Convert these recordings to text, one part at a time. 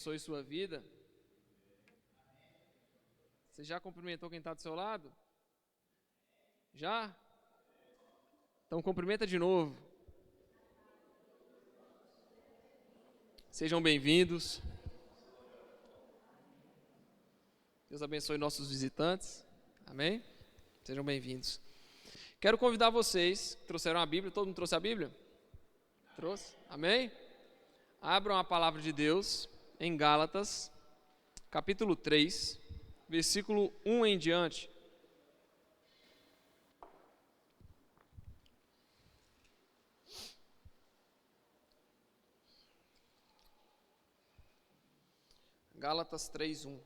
Abençoe sua vida. Você já cumprimentou quem está do seu lado? Já? Então cumprimenta de novo. Sejam bem-vindos. Deus abençoe nossos visitantes. Amém? Sejam bem-vindos. Quero convidar vocês que trouxeram a Bíblia. Todo mundo trouxe a Bíblia? Trouxe? Amém? Abram a palavra de Deus em Gálatas, capítulo 3, versículo 1 em diante. Gálatas 3:1.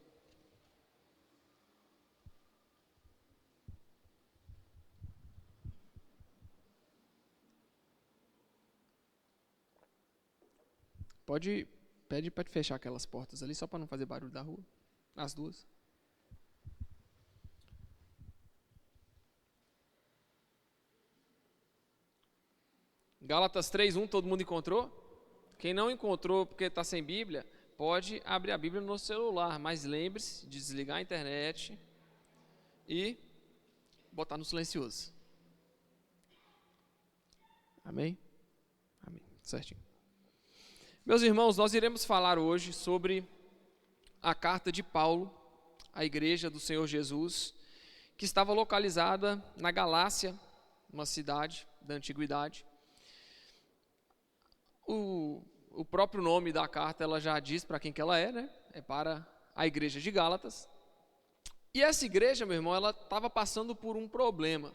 Pede para fechar aquelas portas ali, só para não fazer barulho da rua. As duas. Gálatas 3:1, todo mundo encontrou? Quem não encontrou porque está sem Bíblia, pode abrir a Bíblia no celular, mas lembre-se de desligar a internet e botar no silencioso. Amém? Amém. Certinho. Meus irmãos, nós iremos falar hoje sobre a carta de Paulo à igreja do Senhor Jesus, que estava localizada na Galácia, uma cidade da antiguidade. O próprio nome da carta, ela já diz para quem que ela é, né? É para a igreja de Gálatas. E essa igreja, meu irmão, ela estava passando por um problema.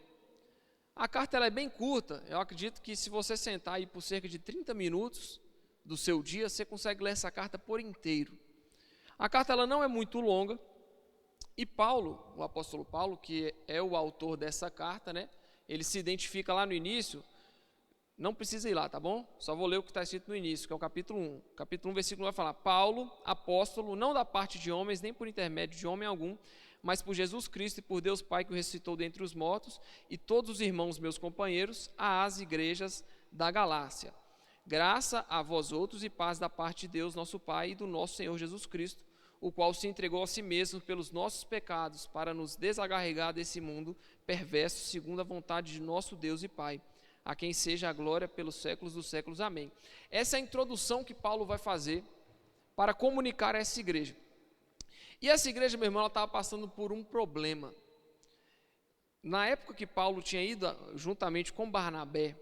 A carta ela é bem curta, eu acredito que se você sentar aí por cerca de 30 minutos do seu dia, você consegue ler essa carta por inteiro. A carta ela não é muito longa, e Paulo, o apóstolo Paulo, que é o autor dessa carta, né? Ele se identifica lá no início. Não precisa ir lá, tá bom? Só vou ler o que está escrito no início, que é o capítulo 1. Capítulo 1, versículo 1 vai falar: Paulo, apóstolo, não da parte de homens, nem por intermédio de homem algum, mas por Jesus Cristo e por Deus Pai que o ressuscitou dentre os mortos, e todos os irmãos meus companheiros, às igrejas da Galácia. Graça a vós outros e paz da parte de Deus, nosso Pai, e do nosso Senhor Jesus Cristo, o qual se entregou a si mesmo pelos nossos pecados, para nos desagarregar desse mundo perverso, segundo a vontade de nosso Deus e Pai, a quem seja a glória pelos séculos dos séculos. Amém. Essa é a introdução que Paulo vai fazer para comunicar a essa igreja. E essa igreja, meu irmão, ela estava passando por um problema. Na época que Paulo tinha ido, juntamente com Barnabé,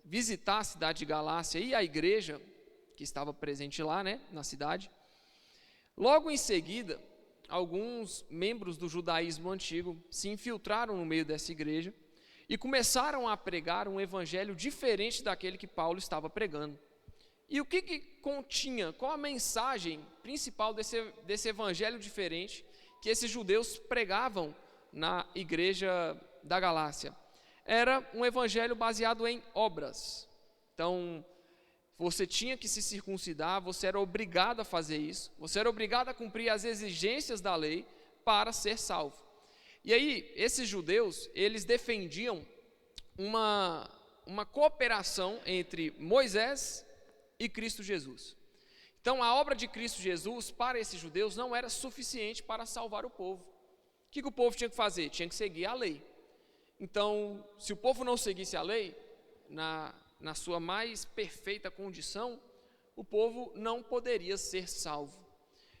visitar a cidade de Galácia e a igreja que estava presente lá, né, na cidade, logo em seguida, alguns membros do judaísmo antigo se infiltraram no meio dessa igreja e começaram a pregar um evangelho diferente daquele que Paulo estava pregando. E o que continha, qual a mensagem principal desse evangelho diferente que esses judeus pregavam na igreja da Galácia? Era um evangelho baseado em obras. Então, você tinha que se circuncidar, você era obrigado a fazer isso, você era obrigado a cumprir as exigências da lei para ser salvo. E aí, esses judeus, eles defendiam uma cooperação entre Moisés e Cristo Jesus. Então, a obra de Cristo Jesus, para esses judeus, não era suficiente para salvar o povo. O que o povo tinha que fazer? Tinha que seguir a lei. Então, se o povo não seguisse a lei, na sua mais perfeita condição, o povo não poderia ser salvo.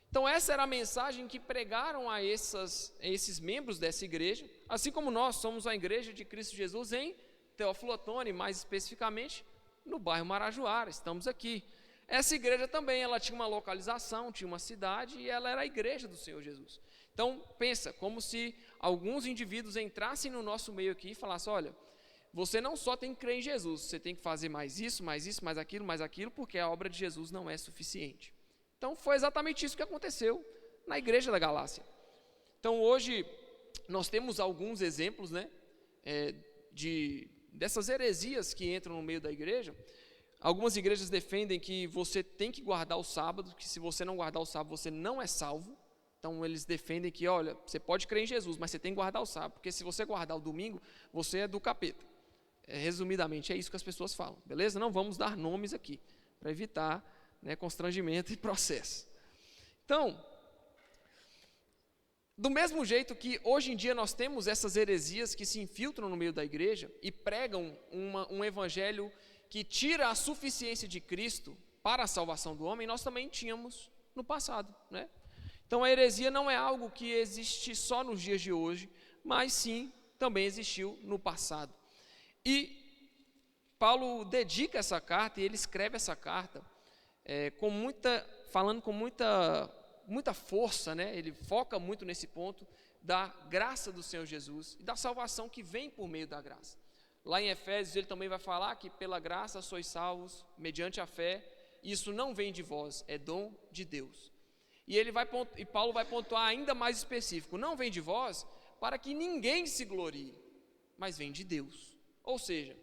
Então essa era a mensagem que pregaram a esses membros dessa igreja, assim como nós somos a igreja de Cristo Jesus em Teófilo Otoni, mais especificamente no bairro Marajoara, estamos aqui. Essa igreja também, ela tinha uma localização, tinha uma cidade e ela era a igreja do Senhor Jesus. Então pensa, como se alguns indivíduos entrassem no nosso meio aqui e falassem: olha, você não só tem que crer em Jesus, você tem que fazer mais isso, mais aquilo, porque a obra de Jesus não é suficiente. Então foi exatamente isso que aconteceu na igreja da Galácia. Então hoje nós temos alguns exemplos, né, dessas heresias que entram no meio da igreja. Algumas igrejas defendem que você tem que guardar o sábado, que se você não guardar o sábado você não é salvo. Então eles defendem que, olha, você pode crer em Jesus, mas você tem que guardar o sábado, porque se você guardar o domingo, você é do capeta. Resumidamente é isso que as pessoas falam, beleza? Não vamos dar nomes aqui, para evitar, né, constrangimento e processo. Então, do mesmo jeito que hoje em dia nós temos essas heresias que se infiltram no meio da igreja e pregam um evangelho que tira a suficiência de Cristo para a salvação do homem, nós também tínhamos no passado, né? Então a heresia não é algo que existe só nos dias de hoje, mas sim também existiu no passado. E Paulo dedica essa carta e ele escreve essa carta falando com muita força, né? Ele foca muito nesse ponto da graça do Senhor Jesus e da salvação que vem por meio da graça. Lá em Efésios ele também vai falar que pela graça sois salvos mediante a fé, e isso não vem de vós, é dom de Deus. E Paulo vai pontuar ainda mais específico, não vem de vós para que ninguém se glorie, mas vem de Deus. Ou seja,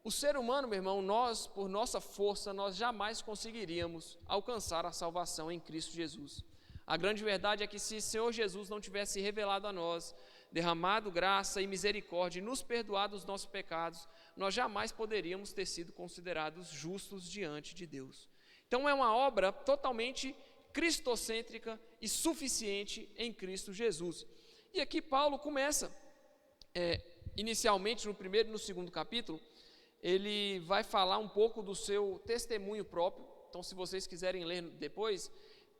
o ser humano, meu irmão, nós, por nossa força, nós jamais conseguiríamos alcançar a salvação em Cristo Jesus. A grande verdade é que se o Senhor Jesus não tivesse revelado a nós, derramado graça e misericórdia e nos perdoado os nossos pecados, nós jamais poderíamos ter sido considerados justos diante de Deus. Então é uma obra totalmente cristocêntrica e suficiente em Cristo Jesus. E aqui Paulo começa, inicialmente no primeiro e no segundo capítulo, ele vai falar um pouco do seu testemunho próprio. Então, se vocês quiserem ler depois,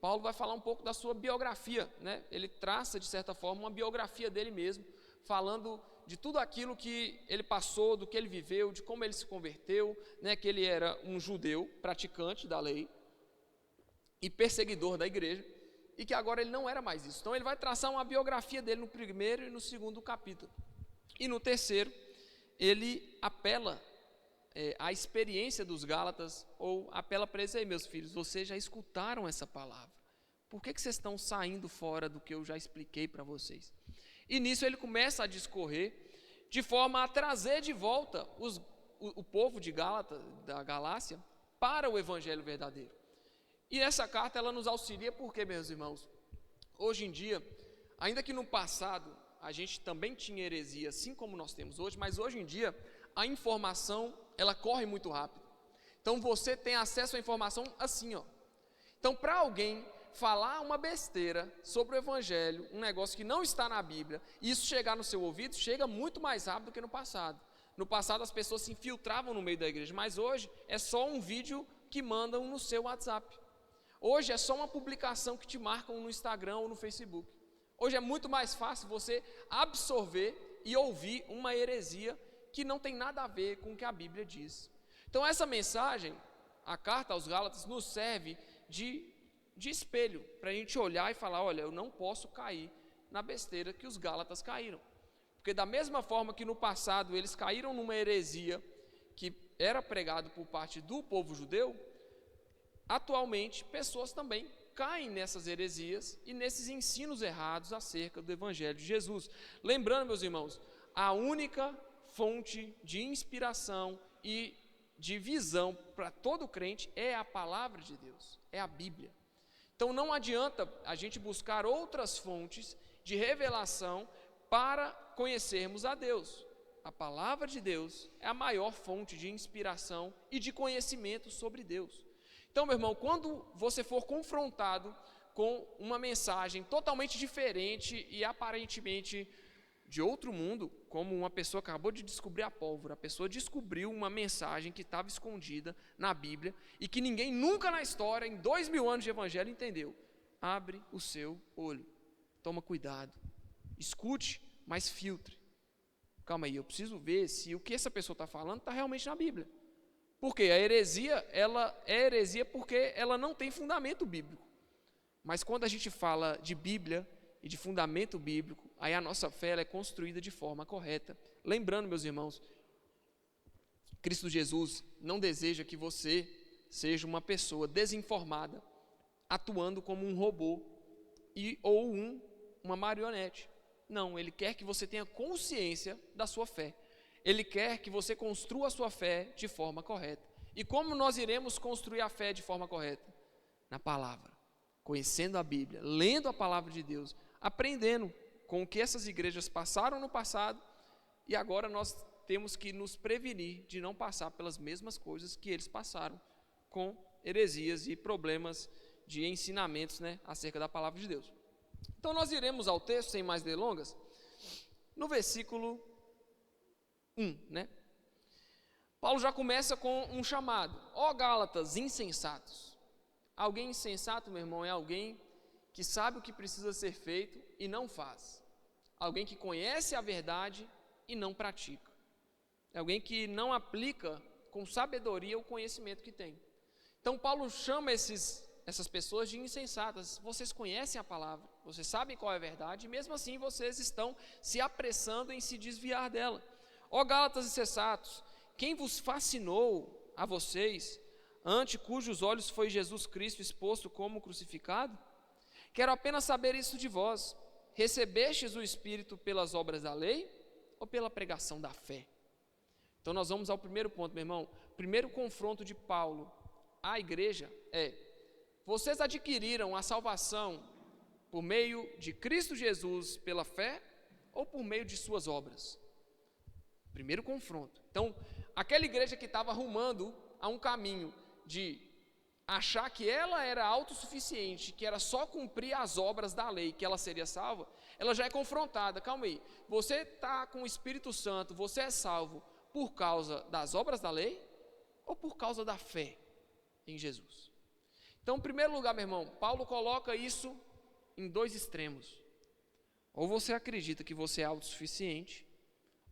Paulo vai falar um pouco da sua biografia, né? Ele traça, de certa forma, uma biografia dele mesmo, falando de tudo aquilo que ele passou, do que ele viveu, de como ele se converteu, né? Que ele era um judeu praticante da lei e perseguidor da igreja, e que agora ele não era mais isso. Então ele vai traçar uma biografia dele no primeiro e no segundo capítulo. E no terceiro, ele apela à experiência dos Gálatas, ou apela para eles: aí, meus filhos, vocês já escutaram essa palavra, por que vocês estão saindo fora do que eu já expliquei para vocês? E nisso ele começa a discorrer, de forma a trazer de volta o povo de Gálatas, da Galácia, para o evangelho verdadeiro. E essa carta ela nos auxilia porque, meus irmãos, hoje em dia, ainda que no passado a gente também tinha heresia, assim como nós temos hoje, mas hoje em dia a informação ela corre muito rápido. Então você tem acesso à informação assim, ó. Então, para alguém falar uma besteira sobre o evangelho, um negócio que não está na Bíblia, e isso chegar no seu ouvido, chega muito mais rápido do que no passado. No passado as pessoas se infiltravam no meio da igreja, mas hoje é só um vídeo que mandam no seu WhatsApp. Hoje é só uma publicação que te marcam no Instagram ou no Facebook. Hoje é muito mais fácil você absorver e ouvir uma heresia que não tem nada a ver com o que a Bíblia diz. Então essa mensagem, a carta aos Gálatas, nos serve de espelho, para a gente olhar e falar: olha, eu não posso cair na besteira que os Gálatas caíram. Porque da mesma forma que no passado eles caíram numa heresia que era pregado por parte do povo judeu, atualmente, pessoas também caem nessas heresias e nesses ensinos errados acerca do Evangelho de Jesus. Lembrando, meus irmãos, a única fonte de inspiração e de visão para todo crente é a palavra de Deus, é a Bíblia. Então não adianta a gente buscar outras fontes de revelação para conhecermos a Deus. A palavra de Deus é a maior fonte de inspiração e de conhecimento sobre Deus. Então, meu irmão, quando você for confrontado com uma mensagem totalmente diferente e aparentemente de outro mundo, como uma pessoa acabou de descobrir a pólvora, a pessoa descobriu uma mensagem que estava escondida na Bíblia e que ninguém nunca na história, em 2000 anos de evangelho, entendeu. Abre o seu olho, toma cuidado, escute, mas filtre. Calma aí, eu preciso ver se o que essa pessoa está falando está realmente na Bíblia. Porque a heresia, ela é heresia porque ela não tem fundamento bíblico. Mas quando a gente fala de Bíblia e de fundamento bíblico, aí a nossa fé ela é construída de forma correta. Lembrando, meus irmãos, Cristo Jesus não deseja que você seja uma pessoa desinformada, atuando como um robô ou uma marionete. Não, Ele quer que você tenha consciência da sua fé. Ele quer que você construa a sua fé de forma correta. E como nós iremos construir a fé de forma correta? Na palavra, conhecendo a Bíblia, lendo a palavra de Deus, aprendendo com o que essas igrejas passaram no passado, e agora nós temos que nos prevenir de não passar pelas mesmas coisas que eles passaram, com heresias e problemas de ensinamentos, né, acerca da palavra de Deus. Então nós iremos ao texto, sem mais delongas, no versículo 1, né? Paulo já começa com um chamado: ó Gálatas insensatos. Alguém insensato, meu irmão, é alguém que sabe o que precisa ser feito e não faz. Alguém que conhece a verdade e não pratica. É alguém que não aplica com sabedoria o conhecimento que tem. Então Paulo chama essas pessoas de insensatas. Vocês conhecem a palavra, vocês sabem qual é a verdade, e mesmo assim vocês estão se apressando em se desviar dela. Ó Gálatas insensatos, quem vos fascinou a vocês, ante cujos olhos foi Jesus Cristo exposto como crucificado? Quero apenas saber isso de vós: recebestes o Espírito pelas obras da lei ou pela pregação da fé? Então nós vamos ao primeiro ponto, meu irmão. O primeiro confronto de Paulo à igreja é: vocês adquiriram a salvação por meio de Cristo Jesus pela fé ou por meio de suas obras? Primeiro confronto. Então, aquela igreja que estava arrumando a um caminho de achar que ela era autossuficiente, que era só cumprir as obras da lei, que ela seria salva, ela já é confrontada. Calma aí, você está com o Espírito Santo, você é salvo por causa das obras da lei ou por causa da fé em Jesus? Então, em primeiro lugar, meu irmão, Paulo coloca isso em dois extremos. Ou você acredita que você é autossuficiente,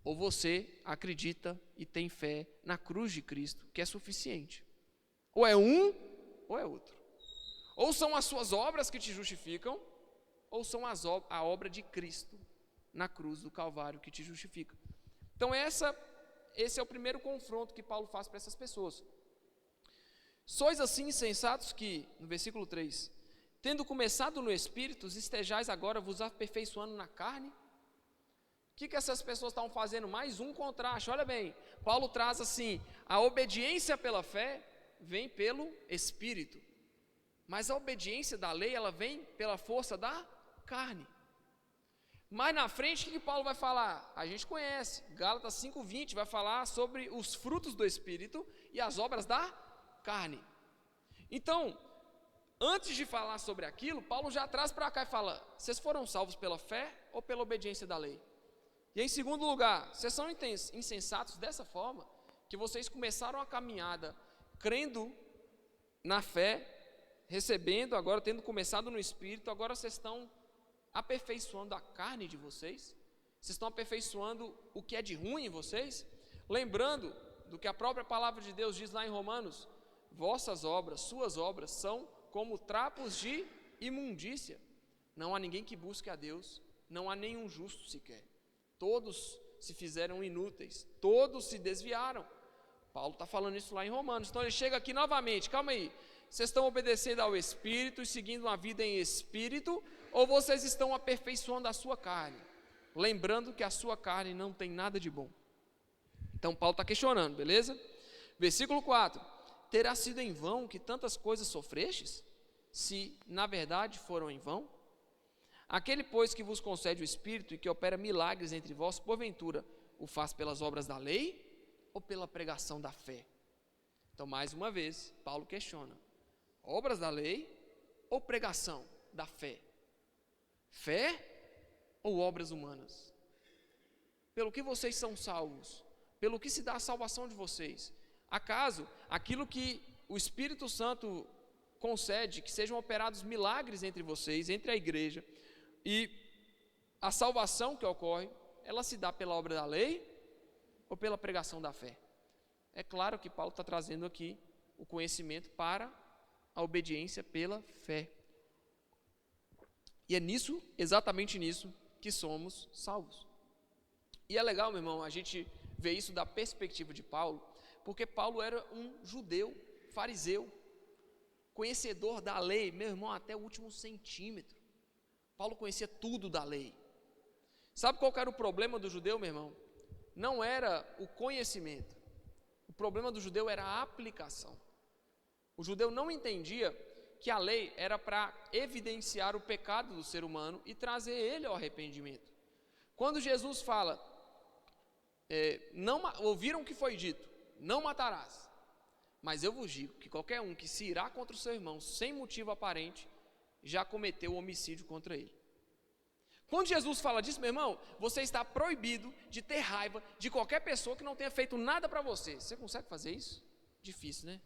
ou você acredita e tem fé na cruz de Cristo, que é suficiente. Ou é um, ou é outro. Ou são as suas obras que te justificam, ou são a obra de Cristo na cruz do Calvário que te justifica. Então esse é o primeiro confronto que Paulo faz para essas pessoas. Sois assim insensatos que, no versículo 3, tendo começado no Espírito, estejais agora vos aperfeiçoando na carne? O que essas pessoas estavam fazendo? Mais um contraste. Olha bem, Paulo traz assim: a obediência pela fé vem pelo Espírito, mas a obediência da lei, ela vem pela força da carne. Mais na frente, o que Paulo vai falar? A gente conhece, Gálatas 5:20 vai falar sobre os frutos do Espírito e as obras da carne. Então, antes de falar sobre aquilo, Paulo já traz para cá e fala: vocês foram salvos pela fé ou pela obediência da lei? E em segundo lugar, vocês são insensatos dessa forma, que vocês começaram a caminhada crendo na fé, recebendo, agora tendo começado no Espírito, agora vocês estão aperfeiçoando a carne de vocês? Vocês estão aperfeiçoando o que é de ruim em vocês? Lembrando do que a própria palavra de Deus diz lá em Romanos: vossas obras, suas obras, são como trapos de imundícia. Não há ninguém que busque a Deus, não há nenhum justo sequer. Todos se fizeram inúteis, todos se desviaram. Paulo está falando isso lá em Romanos. Então ele chega aqui novamente: calma aí, vocês estão obedecendo ao Espírito e seguindo uma vida em Espírito, ou vocês estão aperfeiçoando a sua carne? Lembrando que a sua carne não tem nada de bom. Então Paulo está questionando, beleza? Versículo 4: terá sido em vão que tantas coisas sofrestes, se na verdade foram em vão? Aquele, pois, que vos concede o Espírito e que opera milagres entre vós, porventura, o faz pelas obras da lei ou pela pregação da fé? Então, mais uma vez, Paulo questiona: obras da lei ou pregação da fé? Fé ou obras humanas? Pelo que vocês são salvos? Pelo que se dá a salvação de vocês? Acaso aquilo que o Espírito Santo concede, que sejam operados milagres entre vocês, entre a igreja, e a salvação que ocorre, ela se dá pela obra da lei ou pela pregação da fé? É claro que Paulo está trazendo aqui o conhecimento para a obediência pela fé. E é nisso, exatamente nisso, que somos salvos. E é legal, meu irmão, a gente ver isso da perspectiva de Paulo, porque Paulo era um judeu, fariseu, conhecedor da lei, meu irmão, até o último centímetro. Paulo conhecia tudo da lei. Sabe qual era o problema do judeu, meu irmão? Não era o conhecimento. O problema do judeu era a aplicação. O judeu não entendia que a lei era para evidenciar o pecado do ser humano e trazer ele ao arrependimento. Quando Jesus fala, ouviram o que foi dito: não matarás. Mas eu vos digo que qualquer um que se irá contra o seu irmão sem motivo aparente, já cometeu homicídio contra ele. Quando Jesus fala disso, meu irmão, você está proibido de ter raiva de qualquer pessoa que não tenha feito nada para você. Você consegue fazer isso? Difícil, né?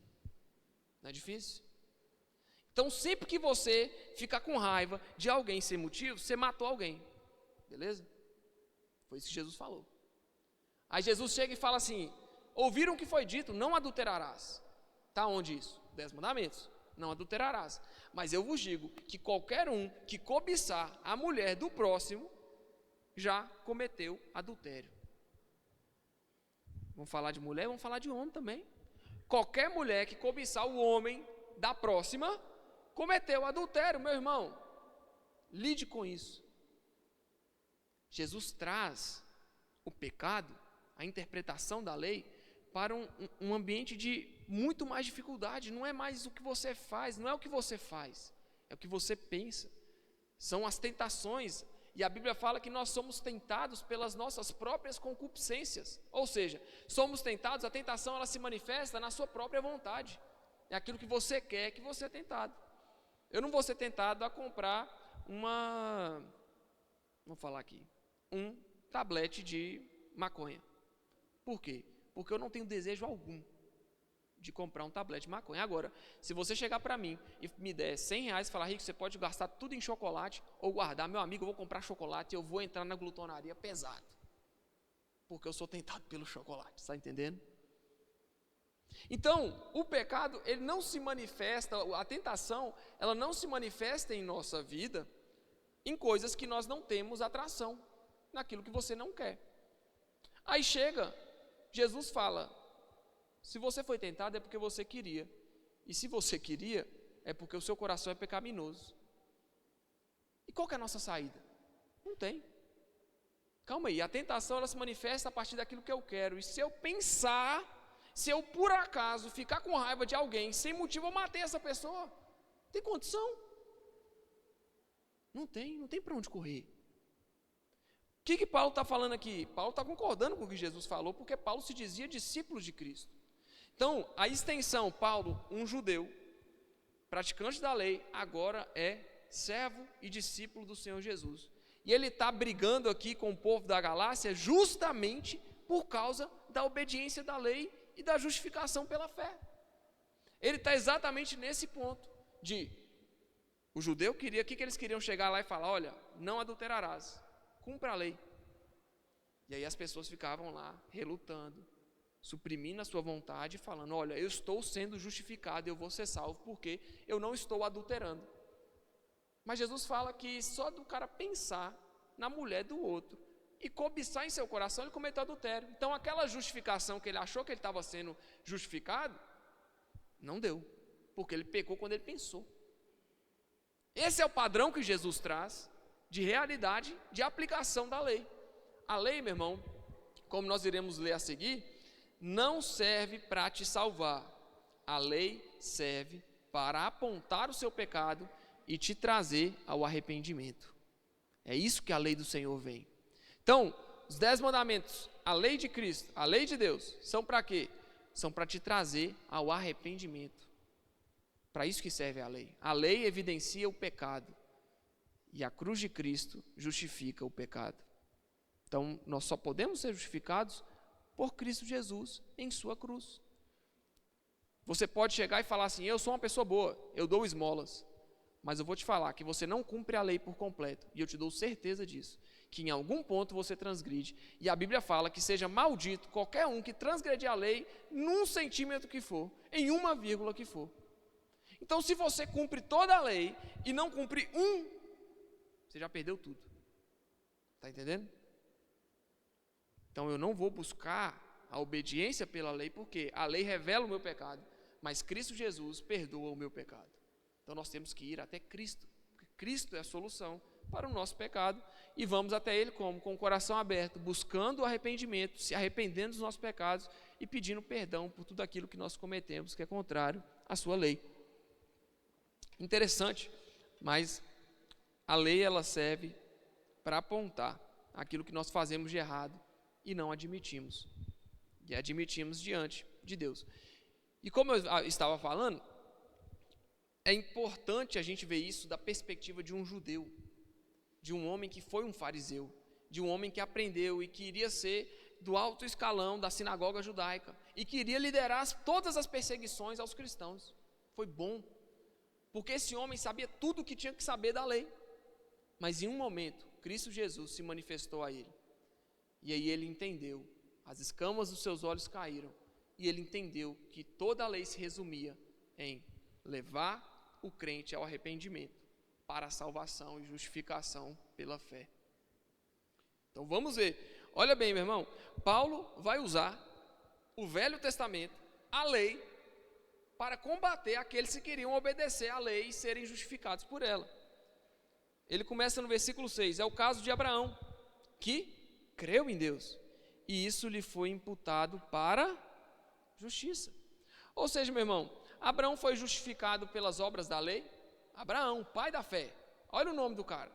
Não é difícil? Então, sempre que você ficar com raiva de alguém sem motivo, você matou alguém. Beleza? Foi isso que Jesus falou. Aí Jesus chega e fala assim: ouviram o que foi dito, não adulterarás. Está onde isso? 10 mandamentos. Não adulterarás. Mas eu vos digo que qualquer um que cobiçar a mulher do próximo, já cometeu adultério. Vamos falar de mulher, vamos falar de homem também. Qualquer mulher que cobiçar o homem da próxima, cometeu adultério, meu irmão. Lide com isso. Jesus traz o pecado, a interpretação da lei, para um ambiente de muito mais dificuldade. Não é mais o que você faz, não é o que você faz, é o que você pensa. São as tentações, e a Bíblia fala que nós somos tentados pelas nossas próprias concupiscências. Ou seja, somos tentados, a tentação ela se manifesta na sua própria vontade. É aquilo que você quer que você é tentado. Eu não vou ser tentado a comprar um tablete de maconha. Por quê? Porque eu não tenho desejo algum de comprar um tablete de maconha. Agora, se você chegar para mim e me der R$100 e falar: Rico, você pode gastar tudo em chocolate ou guardar, meu amigo, eu vou comprar chocolate e eu vou entrar na glutonaria pesado. Porque eu sou tentado pelo chocolate, está entendendo? Então, o pecado, ele não se manifesta, a tentação, ela não se manifesta em nossa vida em coisas que nós não temos atração, naquilo que você não quer. Aí chega, Jesus fala: se você foi tentado é porque você queria, e se você queria, é porque o seu coração é pecaminoso. E qual que é a nossa saída? Não tem. Calma aí, a tentação ela se manifesta a partir daquilo que eu quero, e se eu pensar, se eu por acaso ficar com raiva de alguém, sem motivo eu matei essa pessoa, tem condição? Não tem para onde correr. O que Paulo está falando aqui? Paulo está concordando com o que Jesus falou, porque Paulo se dizia discípulo de Cristo. Então, a extensão, Paulo, um judeu, praticante da lei, agora é servo e discípulo do Senhor Jesus. E ele está brigando aqui com o povo da Galácia justamente por causa da obediência da lei e da justificação pela fé. Ele está exatamente nesse ponto de, o judeu queria, o que eles queriam chegar lá e falar: olha, não adulterarás, cumpra a lei. E aí as pessoas ficavam lá relutando, suprimindo a sua vontade, falando: olha, eu estou sendo justificado, eu vou ser salvo, porque eu não estou adulterando. Mas Jesus fala que só do cara pensar na mulher do outro e cobiçar em seu coração, ele cometeu adultério. Então aquela justificação que ele achou que ele estava sendo justificado, não deu, porque ele pecou quando ele pensou. Esse é o padrão que Jesus traz de realidade, de aplicação da lei. A lei, meu irmão, como nós iremos ler a seguir, não serve para te salvar. A lei serve para apontar o seu pecado e te trazer ao arrependimento. É isso que a lei do Senhor vem. Então, os 10 mandamentos, a lei de Cristo, a lei de Deus, são para quê? São para te trazer ao arrependimento. Para isso que serve a lei. A lei evidencia o pecado e a cruz de Cristo justifica o pecado. Então, nós só podemos ser justificados por Cristo Jesus em sua cruz. Você pode chegar e falar assim: eu sou uma pessoa boa, eu dou esmolas. Mas eu vou te falar que você não cumpre a lei por completo, e eu te dou certeza disso, que em algum ponto você transgride, e a Bíblia fala que seja maldito qualquer um que transgredir a lei num centímetro que for, em uma vírgula que for. Então, se você cumpre toda a lei e não cumpre você já perdeu tudo. Está entendendo? Então, eu não vou buscar a obediência pela lei, porque a lei revela o meu pecado, mas Cristo Jesus perdoa o meu pecado. Então nós temos que ir até Cristo, porque Cristo é a solução para o nosso pecado, e vamos até Ele como? Com o coração aberto, buscando o arrependimento, se arrependendo dos nossos pecados e pedindo perdão por tudo aquilo que nós cometemos, que é contrário à sua lei. Interessante, mas a lei ela serve para apontar aquilo que nós fazemos de errado e não admitimos, e admitimos diante de Deus. E como eu estava falando, é importante a gente ver isso da perspectiva de um judeu, de um homem que foi um fariseu, de um homem que aprendeu e queria ser do alto escalão da sinagoga judaica e queria liderar todas as perseguições aos cristãos. Foi bom, porque esse homem sabia tudo o que tinha que saber da lei, mas em um momento, Cristo Jesus se manifestou a ele, e aí ele entendeu, as escamas dos seus olhos caíram, e ele entendeu que toda a lei se resumia em levar o crente ao arrependimento para a salvação e justificação pela fé. Então vamos ver, olha bem, meu irmão, Paulo vai usar o Velho Testamento, a lei, para combater aqueles que queriam obedecer à lei e serem justificados por ela. Ele começa no versículo 6, é o caso de Abraão, que creu em Deus, e isso lhe foi imputado para justiça. Ou seja, meu irmão, Abraão foi justificado pelas obras da lei? Abraão, pai da fé. Olha o nome do cara.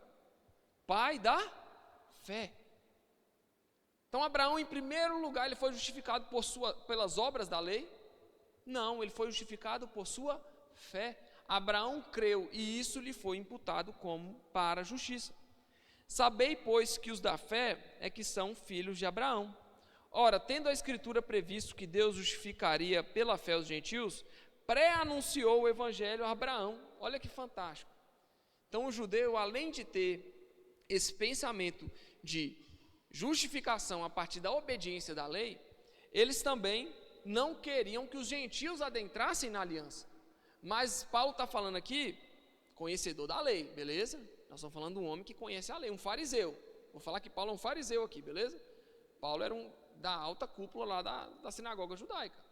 Pai da fé. Então Abraão, em primeiro lugar, ele foi justificado pelas obras da lei? Não, ele foi justificado por sua fé. Abraão creu e isso lhe foi imputado como para a justiça. Sabei, pois, que os da fé é que são filhos de Abraão. Ora, tendo a Escritura previsto que Deus justificaria pela fé os gentios, pré-anunciou o Evangelho a Abraão. Olha que fantástico. Então o judeu, além de ter esse pensamento de justificação a partir da obediência da lei, eles também não queriam que os gentios adentrassem na aliança. Mas Paulo está falando aqui, conhecedor da lei, beleza? Nós estamos falando de um homem que conhece a lei, um fariseu. Vou falar que Paulo é um fariseu aqui, beleza? Paulo era da alta cúpula lá da sinagoga judaica.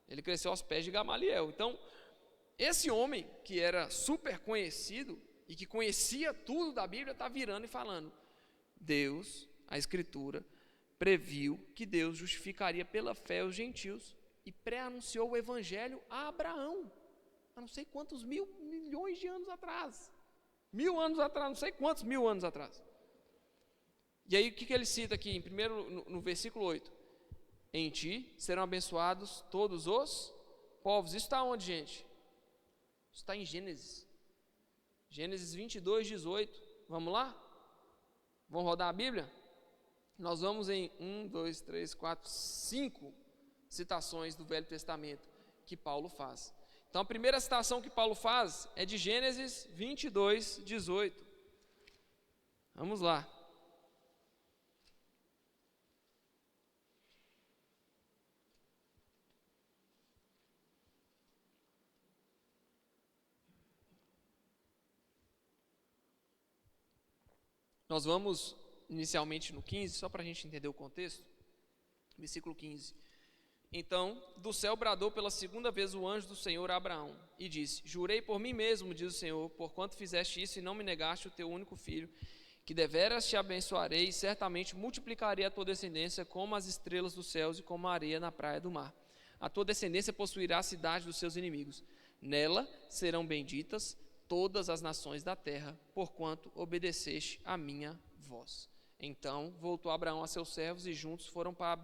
Ele cresceu aos pés de Gamaliel. Então, esse homem que era super conhecido e que conhecia tudo da Bíblia, está virando e falando, Deus, a Escritura, previu que Deus justificaria pela fé os gentios e pré-anunciou o Evangelho a Abraão, há não sei quantos milhões de anos atrás. 1000 anos atrás, não sei quantos 1000 anos atrás. E aí o que ele cita aqui, no versículo 8? Em ti serão abençoados todos os povos. Isso está onde, gente? Isso está em Gênesis. Gênesis 22, 18. Vamos lá? Vamos rodar a Bíblia? Nós vamos em 5 citações do Velho Testamento que Paulo faz. Então a primeira citação que Paulo faz é de Gênesis 22, 18. Vamos lá. Nós vamos inicialmente no 15, só para a gente entender o contexto. Versículo 15. Então, do céu bradou pela segunda vez o anjo do Senhor a Abraão, e disse, jurei por mim mesmo, diz o Senhor, porquanto fizeste isso e não me negaste o teu único filho, que deveras te abençoarei e certamente multiplicarei a tua descendência como as estrelas dos céus e como a areia na praia do mar. A tua descendência possuirá a cidade dos seus inimigos. Nela serão benditas todas as nações da terra, porquanto obedeceste a minha voz. Então voltou Abraão a seus servos e juntos foram para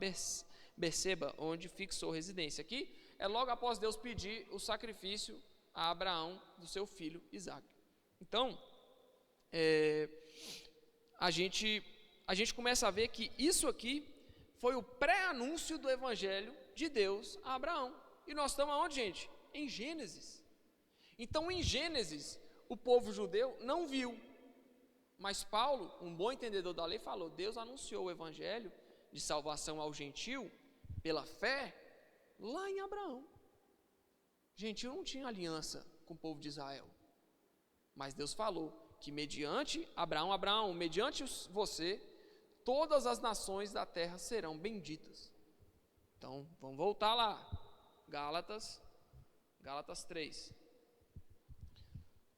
Berseba, onde fixou residência. Aqui é logo após Deus pedir o sacrifício a Abraão do seu filho Isaque. Então, a gente começa a ver que isso aqui foi o pré-anúncio do Evangelho de Deus a Abraão. E nós estamos aonde, gente? Em Gênesis. Então, em Gênesis, o povo judeu não viu, mas Paulo, um bom entendedor da lei, falou, Deus anunciou o Evangelho de salvação ao gentio, pela fé, lá em Abraão. Gentio não tinha aliança com o povo de Israel, mas Deus falou que mediante Abraão, mediante você, todas as nações da terra serão benditas. Então, vamos voltar lá, Gálatas 3.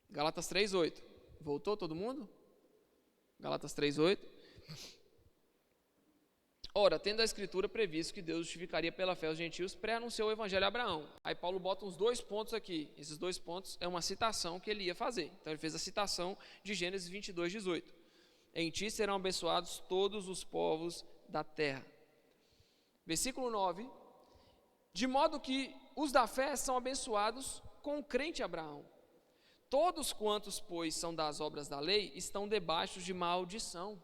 Gálatas 3:8. Voltou todo mundo? Gálatas 3:8. Ora, tendo a Escritura previsto que Deus justificaria pela fé os gentios, pré-anunciou o Evangelho a Abraão. Aí Paulo bota uns 2 pontos aqui. Esses 2 pontos é uma citação que ele ia fazer. Então ele fez a citação de Gênesis 22, 18. Em ti serão abençoados todos os povos da terra. Versículo 9. De modo que os da fé são abençoados com o crente Abraão. Todos quantos, pois, são das obras da lei, estão debaixo de maldição.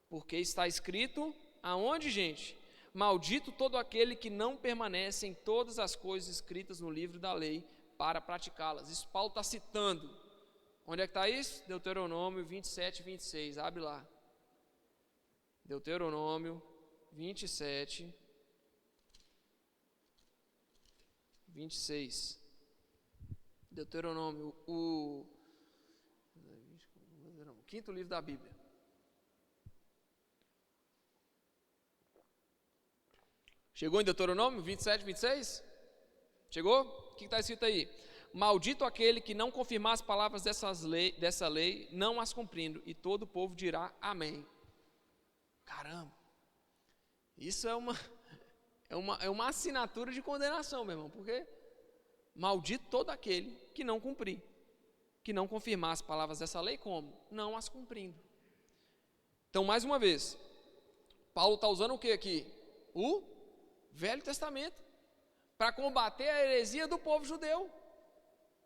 Porque está escrito, aonde, gente? Maldito todo aquele que não permanece em todas as coisas escritas no livro da lei para praticá-las. Isso Paulo está citando. Onde é que está isso? Deuteronômio 27, 26. Abre lá. Deuteronômio 27, 26. Deuteronômio, o quinto livro da Bíblia. Chegou em Deuteronômio 27, 26? Chegou? O que está escrito aí? Maldito aquele que não confirmar as palavras dessa lei, não as cumprindo, e todo o povo dirá amém. Caramba, isso é uma assinatura de condenação, meu irmão, porque maldito todo aquele que não cumprir, que não confirmar as palavras dessa lei, como? Não as cumprindo. Então, mais uma vez, Paulo está usando o que aqui? O Velho Testamento, para combater a heresia do povo judeu.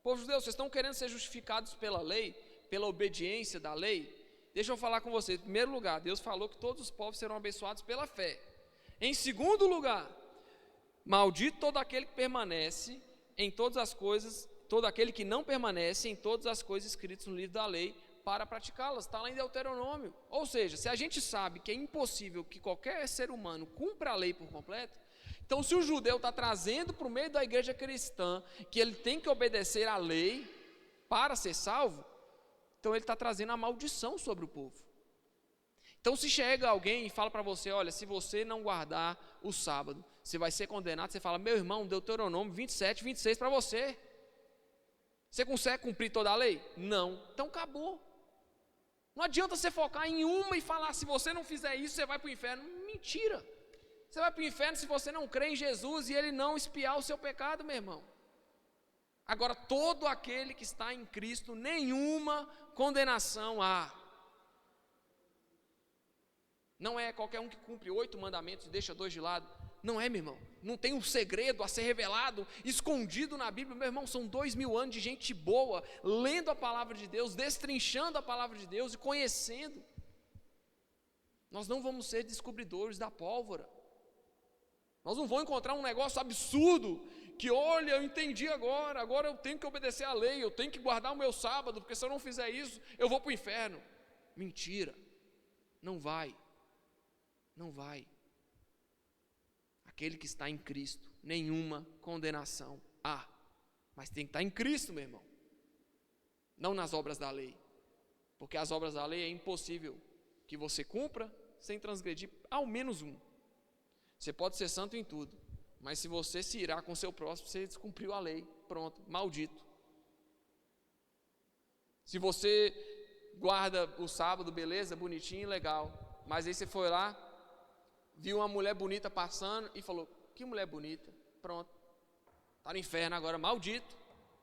Povo judeu, vocês estão querendo ser justificados pela lei, pela obediência da lei? Deixa eu falar com vocês. Em primeiro lugar, Deus falou que todos os povos serão abençoados pela fé. Em segundo lugar, maldito todo aquele que permanece em todas as coisas, todo aquele que não permanece em todas as coisas escritas no livro da lei para praticá-las. Está lá em Deuteronômio. Ou seja, se a gente sabe que é impossível que qualquer ser humano cumpra a lei por completo, então se o judeu está trazendo para o meio da igreja cristã que ele tem que obedecer à lei para ser salvo, então ele está trazendo a maldição sobre o povo. Então se chega alguém e fala para você, olha, se você não guardar o sábado, você vai ser condenado, você fala, meu irmão, Deuteronômio 27, 26 para você. Você consegue cumprir toda a lei? Não. Então acabou. Não adianta você focar em uma e falar, se você não fizer isso, você vai para o inferno. Mentira. Você vai para o inferno se você não crê em Jesus e Ele não expiar o seu pecado, meu irmão. Agora, todo aquele que está em Cristo, nenhuma condenação há. Não é qualquer um que cumpre 8 mandamentos e deixa 2 de lado. Não é, meu irmão. Não tem um segredo a ser revelado, escondido na Bíblia. Meu irmão, são 2000 anos de gente boa, lendo a palavra de Deus, destrinchando a palavra de Deus e conhecendo. Nós não vamos ser descobridores da pólvora. Nós não vamos encontrar um negócio absurdo, que olha, eu entendi agora eu tenho que obedecer à lei, eu tenho que guardar o meu sábado, porque se eu não fizer isso, eu vou para o inferno. Mentira. Não vai. Não vai. Aquele que está em Cristo, nenhuma condenação há. Mas tem que estar em Cristo, meu irmão. Não nas obras da lei. Porque as obras da lei é impossível que você cumpra sem transgredir ao menos um. Você pode ser santo em tudo, mas se você se irá com seu próximo, você descumpriu a lei. Pronto, maldito. Se você guarda o sábado, beleza, bonitinho, legal, mas aí você foi lá, viu uma mulher bonita passando e falou, que mulher bonita, pronto, está no inferno agora, maldito,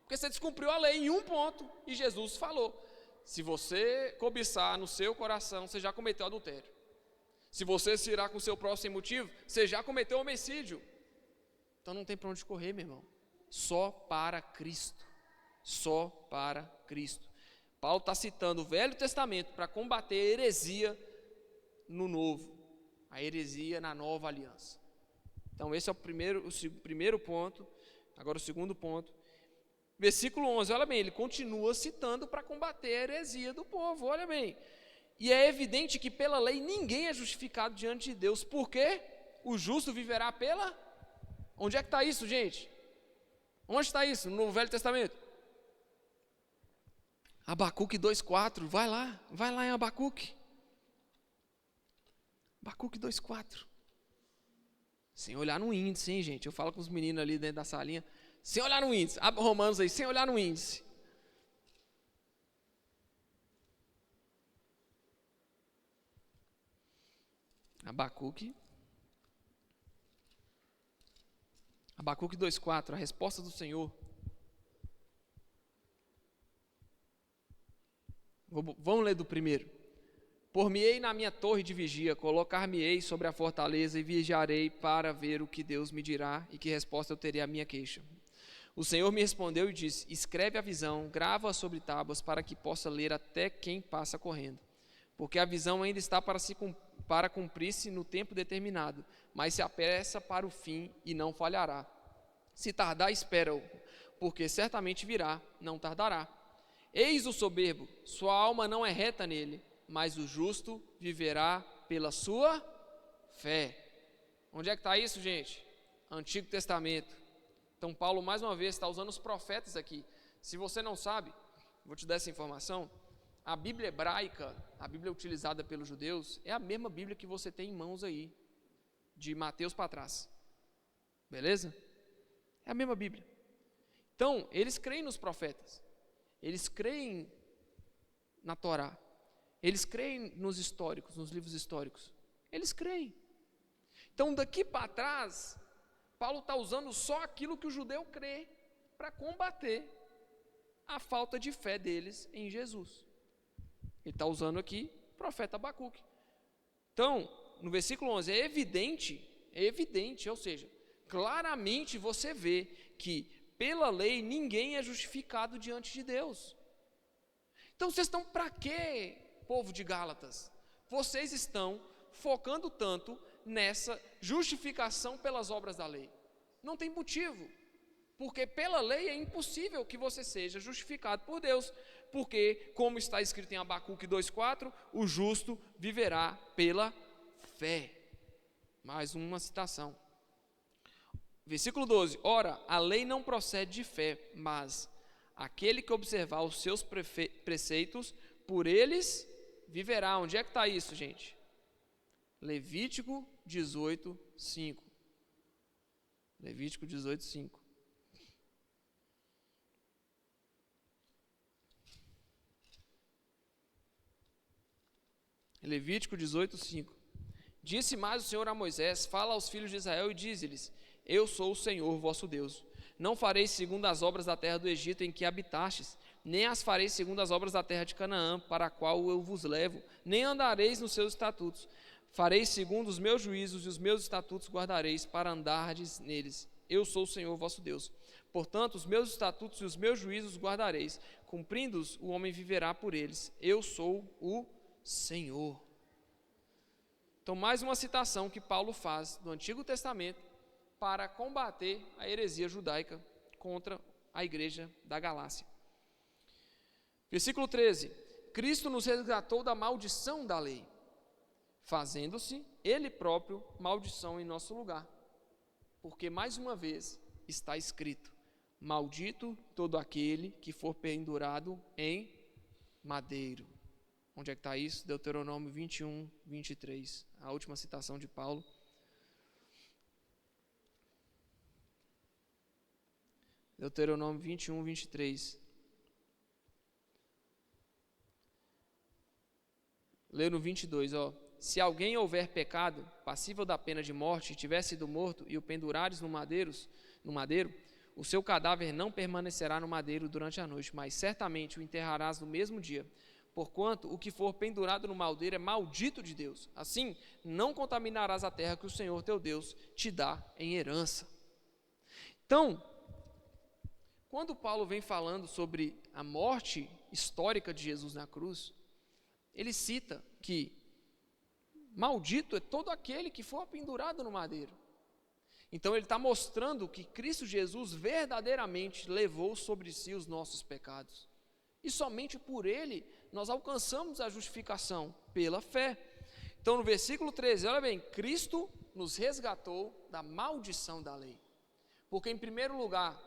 porque você descumpriu a lei em um ponto, e Jesus falou, se você cobiçar no seu coração, você já cometeu adultério. Se você se irá com o seu próximo sem motivo, você já cometeu homicídio. Então não tem para onde correr, meu irmão, só para Cristo, só para Cristo. Paulo está citando o Velho Testamento para combater a heresia no Novo, a heresia na Nova Aliança. Então esse é o primeiro ponto. Agora o segundo ponto, versículo 11, olha bem, ele continua citando para combater a heresia do povo, olha bem. E é evidente que pela lei ninguém é justificado diante de Deus, porque o justo viverá pela... Onde é que está isso, gente? Onde está isso? No Velho Testamento? Abacuque 2,4, vai lá em Abacuque. Abacuque 2,4. Sem olhar no índice, hein, gente? Eu falo com os meninos ali dentro da salinha, sem olhar no índice. Abre Romanos aí, sem olhar no índice. Abacuque 2,4, a resposta do Senhor. Vamos ler do primeiro. Por-me-ei na minha torre de vigia, colocar-me-ei sobre a fortaleza e vigiarei para ver o que Deus me dirá e que resposta eu terei à minha queixa. O Senhor me respondeu e disse: escreve a visão, grava-a sobre tábuas, para que possa ler até quem passa correndo. Porque a visão ainda está para cumprir-se no tempo determinado, mas se apressa para o fim e não falhará. Se tardar, espera-o, porque certamente virá, não tardará. Eis o soberbo, sua alma não é reta nele, mas o justo viverá pela sua fé. Onde é que está isso, gente? Antigo Testamento. Então Paulo mais uma vez está usando os profetas aqui. Se você não sabe, vou te dar essa informação. A Bíblia hebraica, a Bíblia utilizada pelos judeus, é a mesma Bíblia que você tem em mãos aí, de Mateus para trás. Beleza? É a mesma Bíblia. Então, eles creem nos profetas. Eles creem na Torá. Eles creem nos históricos, nos livros históricos. Eles creem. Então, daqui para trás, Paulo está usando só aquilo que o judeu crê para combater a falta de fé deles em Jesus. Ele está usando aqui o profeta Abacuque. Então, no versículo 11, é evidente, ou seja, claramente você vê que pela lei ninguém é justificado diante de Deus. Então vocês estão para quê, povo de Gálatas? Vocês estão focando tanto nessa justificação pelas obras da lei. Não tem motivo, porque pela lei é impossível que você seja justificado por Deus, porque, como está escrito em Abacuque 2,4, o justo viverá pela fé. Mais uma citação. Versículo 12, ora, a lei não procede de fé, mas aquele que observar os seus preceitos, por eles viverá. Onde é que está isso, gente? Levítico 18, 5. Levítico 18, 5. Levítico 18, 5. Disse mais o Senhor a Moisés: fala aos filhos de Israel e dize-lhes: eu sou o Senhor vosso Deus. Não fareis segundo as obras da terra do Egito em que habitastes, nem as fareis segundo as obras da terra de Canaã, para a qual eu vos levo, nem andareis nos seus estatutos. Fareis segundo os meus juízos e os meus estatutos guardareis, para andardes neles. Eu sou o Senhor vosso Deus. Portanto, os meus estatutos e os meus juízos guardareis, cumprindo-os, o homem viverá por eles. Eu sou o Senhor. Então, mais uma citação que Paulo faz do Antigo Testamento para combater a heresia judaica contra a igreja da Galácia. Versículo 13. Cristo nos resgatou da maldição da lei, fazendo-se Ele próprio maldição em nosso lugar. Porque, mais uma vez, está escrito: maldito todo aquele que for pendurado em madeiro. Onde é que está isso? Deuteronômio 21, 23. A última citação de Paulo. Deuteronômio 21, 23. Lê no 22, ó. Se alguém houver pecado, passível da pena de morte, e tiver sido morto, e o pendurares no madeiro, o seu cadáver não permanecerá no madeiro durante a noite, mas certamente o enterrarás no mesmo dia. Porquanto o que for pendurado no madeiro é maldito de Deus. Assim, não contaminarás a terra que o Senhor teu Deus te dá em herança. Então, quando Paulo vem falando sobre a morte histórica de Jesus na cruz, ele cita que maldito é todo aquele que for pendurado no madeiro. Então ele está mostrando que Cristo Jesus verdadeiramente levou sobre si os nossos pecados. E somente por ele nós alcançamos a justificação pela fé. Então no versículo 13, olha bem, Cristo nos resgatou da maldição da lei. Porque em primeiro lugar,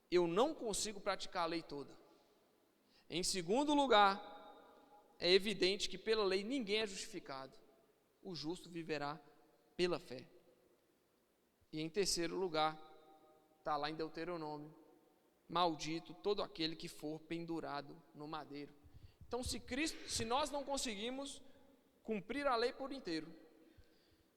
eu não consigo praticar a lei toda. Em segundo lugar, é evidente que pela lei ninguém é justificado. O justo viverá pela fé. E em terceiro lugar, está lá em Deuteronômio: maldito todo aquele que for pendurado no madeiro. Então, se nós não conseguimos cumprir a lei por inteiro,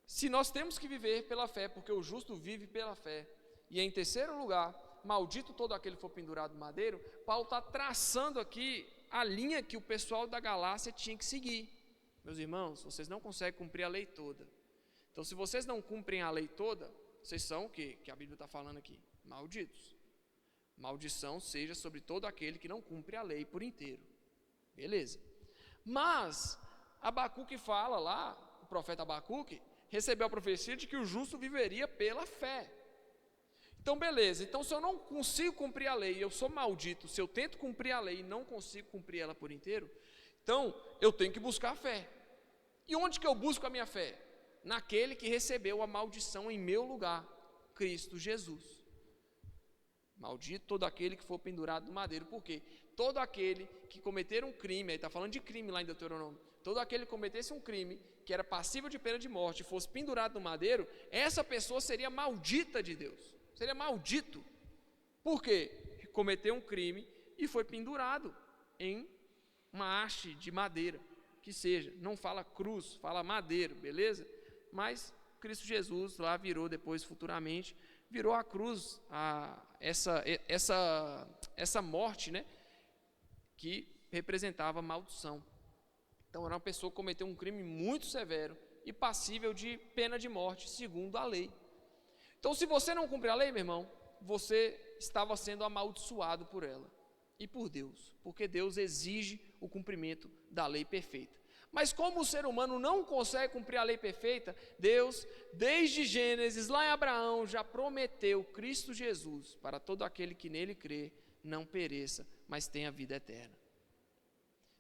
se nós temos que viver pela fé, porque o justo vive pela fé, e em terceiro lugar, maldito todo aquele que for pendurado no madeiro, Paulo está traçando aqui a linha que o pessoal da Galácia tinha que seguir. Meus irmãos, vocês não conseguem cumprir a lei toda. Então, se vocês não cumprem a lei toda, vocês são o quê? Que a Bíblia está falando aqui? Malditos. Maldição seja sobre todo aquele que não cumpre a lei por inteiro. Beleza. Mas, Abacuque fala lá, o profeta Abacuque, recebeu a profecia de que o justo viveria pela fé. Então, beleza. Então, se eu não consigo cumprir a lei, eu sou maldito. Se eu tento cumprir a lei e não consigo cumprir ela por inteiro, então, eu tenho que buscar a fé. E onde que eu busco a minha fé? Naquele que recebeu a maldição em meu lugar, Cristo Jesus. Maldito todo aquele que for pendurado no madeiro. Por quê? Todo aquele que cometer um crime, ele está falando de crime lá em Deuteronômio, todo aquele que cometesse um crime, que era passível de pena de morte, e fosse pendurado no madeiro, essa pessoa seria maldita de Deus. Seria maldito. Por quê? Cometeu um crime e foi pendurado em uma haste de madeira, que seja, não fala cruz, fala madeiro, beleza? Mas Cristo Jesus lá virou depois, futuramente, virou a cruz, essa morte, né, que representava maldição. Então era uma pessoa que cometeu um crime muito severo e passível de pena de morte, segundo a lei. Então, se você não cumpre a lei, meu irmão, você estava sendo amaldiçoado por ela e por Deus, porque Deus exige o cumprimento da lei perfeita. Mas como o ser humano não consegue cumprir a lei perfeita, Deus, desde Gênesis, lá em Abraão, já prometeu Cristo Jesus para todo aquele que nele crê, não pereça, mas tenha vida eterna.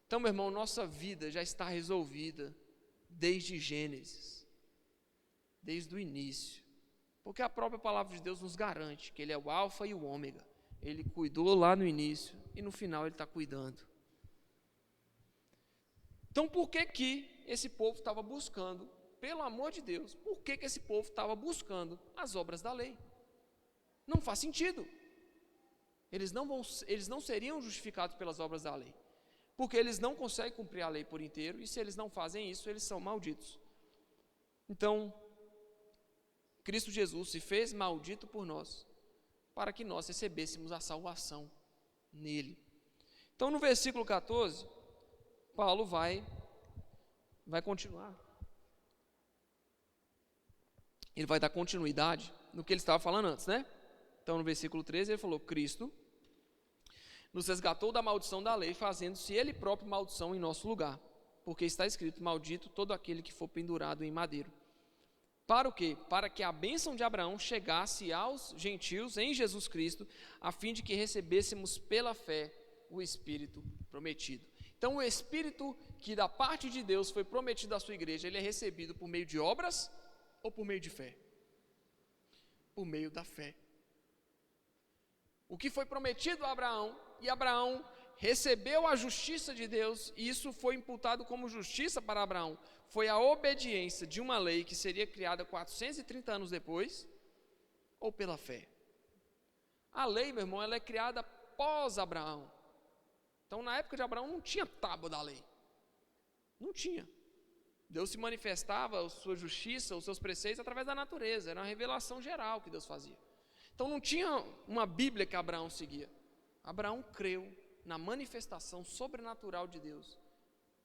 Então, meu irmão, nossa vida já está resolvida desde Gênesis, desde o início, porque a própria palavra de Deus nos garante que Ele é o alfa e o ômega. Ele cuidou lá no início e no final Ele está cuidando. Então, por que esse povo estava buscando, pelo amor de Deus, por que esse povo estava buscando as obras da lei? Não faz sentido. Eles não seriam justificados pelas obras da lei, porque eles não conseguem cumprir a lei por inteiro, e se eles não fazem isso, eles são malditos. Então, Cristo Jesus se fez maldito por nós, para que nós recebêssemos a salvação nele. Então, no versículo 14, Paulo vai continuar. Ele vai dar continuidade no que ele estava falando antes, né? Então, no versículo 13, ele falou: Cristo nos resgatou da maldição da lei, fazendo-se ele próprio maldição em nosso lugar, porque está escrito: maldito todo aquele que for pendurado em madeiro. Para o quê? Para que a bênção de Abraão chegasse aos gentios em Jesus Cristo, a fim de que recebêssemos pela fé o Espírito prometido. Então, o Espírito que da parte de Deus foi prometido à sua igreja, ele é recebido por meio de obras ou por meio de fé? Por meio da fé. O que foi prometido a Abraão, e Abraão recebeu a justiça de Deus, e isso foi imputado como justiça para Abraão, foi a obediência de uma lei que seria criada 430 anos depois, ou pela fé? A lei, meu irmão, ela é criada pós Abraão. Então, na época de Abraão, não tinha tábua da lei. Não tinha. Deus se manifestava, a sua justiça, os seus preceitos, através da natureza. Era uma revelação geral que Deus fazia. Então, não tinha uma Bíblia que Abraão seguia. Abraão creu na manifestação sobrenatural de Deus.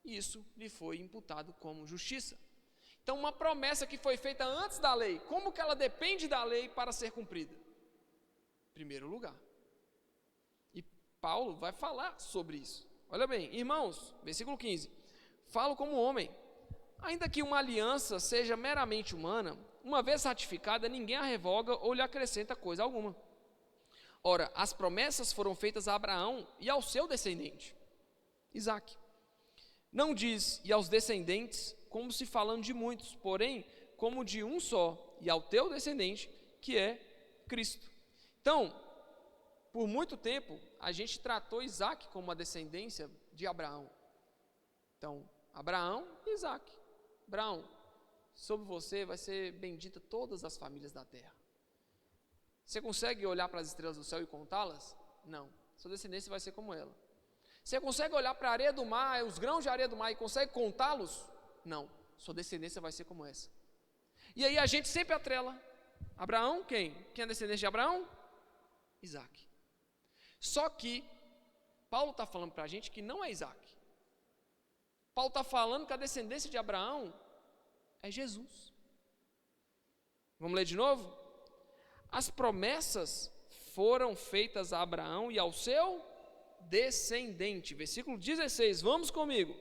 E isso lhe foi imputado como justiça. Então, uma promessa que foi feita antes da lei, como que ela depende da lei para ser cumprida? Em primeiro lugar. Paulo vai falar sobre isso. Olha bem, irmãos, versículo 15. Falo como homem. Ainda que uma aliança seja meramente humana, uma vez ratificada, ninguém a revoga ou lhe acrescenta coisa alguma. Ora, as promessas foram feitas a Abraão e ao seu descendente, Isaque. Não diz e aos descendentes, como se falando de muitos, porém, como de um só, e ao teu descendente, que é Cristo. Então, por muito tempo, a gente tratou Isaque como uma descendência de Abraão. Então, Abraão e Isaque. Abraão, sobre você vai ser bendita todas as famílias da terra. Você consegue olhar para as estrelas do céu e contá-las? Não. Sua descendência vai ser como ela. Você consegue olhar para a areia do mar, os grãos de areia do mar, e consegue contá-los? Não. Sua descendência vai ser como essa. E aí a gente sempre atrela. Abraão, quem? Quem é descendente de Abraão? Isaque. Só que Paulo está falando para a gente que não é Isaac. Paulo está falando que a descendência de Abraão é Jesus. Vamos ler de novo? As promessas foram feitas a Abraão e ao seu descendente. Versículo 16, vamos comigo.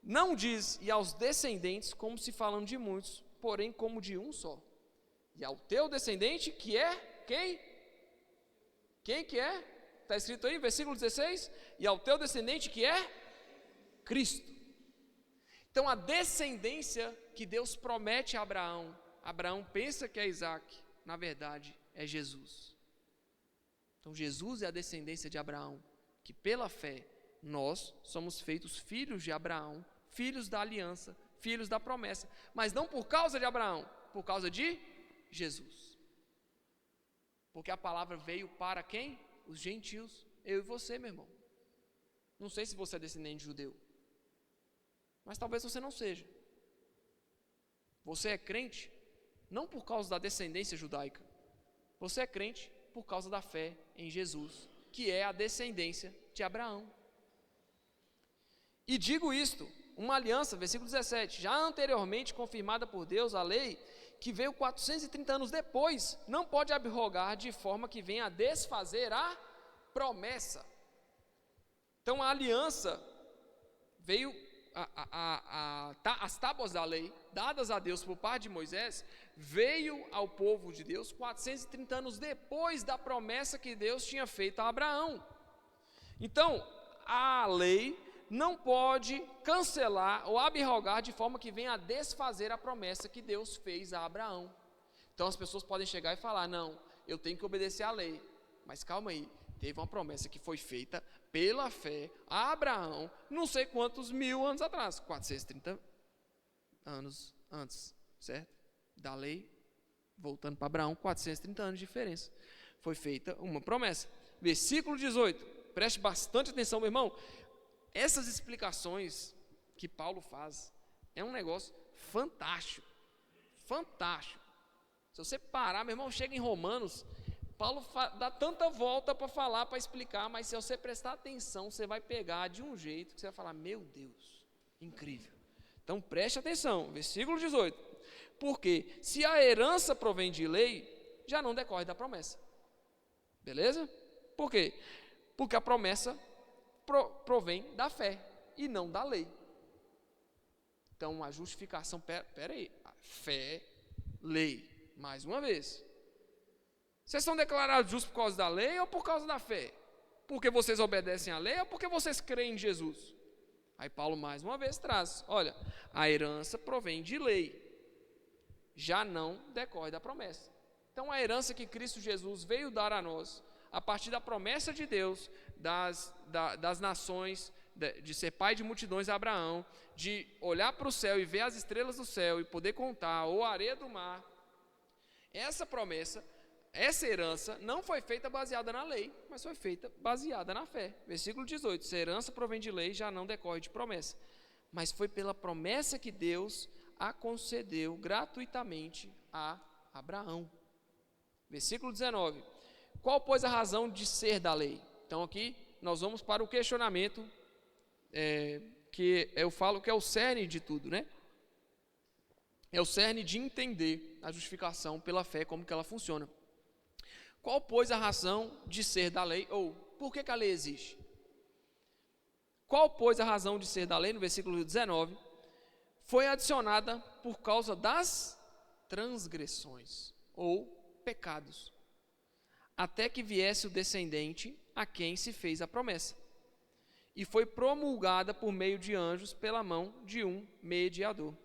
Não diz e aos descendentes como se falando de muitos, porém como de um só. E ao teu descendente, que é quem? Quem que é? Está escrito aí, versículo 16. E ao teu descendente, que é Cristo. Então a descendência que Deus promete a Abraão, Abraão pensa que é Isaac, na verdade é Jesus. Então Jesus é a descendência de Abraão, que pela fé nós somos feitos filhos de Abraão, filhos da aliança, filhos da promessa, mas não por causa de Abraão, por causa de Jesus. Porque a palavra veio para quem? Os gentios, eu e você, meu irmão. Não sei se você é descendente de judeu, mas talvez você não seja. Você é crente não por causa da descendência judaica, você é crente por causa da fé em Jesus, que é a descendência de Abraão. E digo isto, uma aliança, versículo 17, já anteriormente confirmada por Deus, a lei, que veio 430 anos depois, não pode abrogar de forma que venha a desfazer a promessa. Então a aliança veio, as tábuas da lei, dadas a Deus por parte de Moisés, veio ao povo de Deus 430 anos depois da promessa que Deus tinha feito a Abraão. Então, a lei não pode cancelar ou abrogar de forma que venha a desfazer a promessa que Deus fez a Abraão. Então as pessoas podem chegar e falar, não, eu tenho que obedecer à lei, mas calma aí, teve uma promessa que foi feita pela fé a Abraão, não sei quantos mil anos atrás, 430 anos antes, certo? Da lei, voltando para Abraão, 430 anos de diferença, foi feita uma promessa. Versículo 18, preste bastante atenção, meu irmão. Essas explicações que Paulo faz é um negócio fantástico, fantástico. Se você parar, meu irmão, chega em Romanos, Paulo dá tanta volta para falar, para explicar, mas se você prestar atenção, você vai pegar de um jeito que você vai falar, meu Deus, incrível. Então preste atenção, versículo 18, porque se a herança provém de lei, já não decorre da promessa, beleza? Por quê? Porque a promessa provém da fé e não da lei. Então a justificação, peraí, fé, lei, mais uma vez. Vocês são declarados justos por causa da lei ou por causa da fé? Porque vocês obedecem à lei ou porque vocês creem em Jesus? Aí Paulo mais uma vez traz, olha, a herança provém de lei, já não decorre da promessa. Então a herança que Cristo Jesus veio dar a nós, a partir da promessa de Deus, das nações, de ser pai de multidões a Abraão, de olhar para o céu e ver as estrelas do céu e poder contar, ou a areia do mar, essa promessa, essa herança não foi feita baseada na lei, mas foi feita baseada na fé. Versículo 18, se a herança provém de lei, já não decorre de promessa, mas foi pela promessa que Deus a concedeu gratuitamente a Abraão. Versículo 19, qual, pois, a razão de ser da lei? Então aqui nós vamos para o questionamento, que eu falo que é o cerne de tudo, né? É o cerne de entender a justificação pela fé, como que ela funciona. Qual, pois, a razão de ser da lei? Ou, por que a lei existe? Qual, pois, a razão de ser da lei? No versículo 19, foi adicionada por causa das transgressões, ou pecados, até que viesse o descendente a quem se fez a promessa, e foi promulgada por meio de anjos pela mão de um mediador.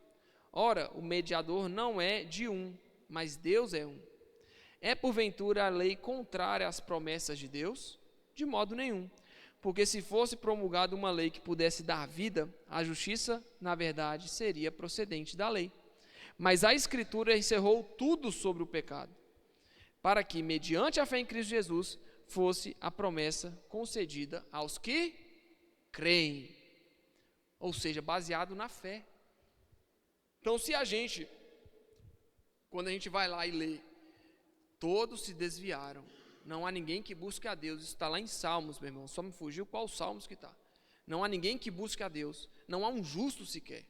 Ora, o mediador não é de um, mas Deus é um. É porventura a lei contrária às promessas de Deus? De modo nenhum, porque se fosse promulgada uma lei que pudesse dar vida, a justiça, na verdade, seria procedente da lei. Mas a Escritura encerrou tudo sobre o pecado, para que, mediante a fé em Cristo Jesus, fosse a promessa concedida aos que creem, ou seja, baseado na fé. Então, se quando a gente vai lá e lê, todos se desviaram, Não há ninguém que busque a Deus. Isso está lá em Salmos, meu irmão. Só me fugiu qual Salmos que está. Não há ninguém que busque a Deus. Não há um justo sequer.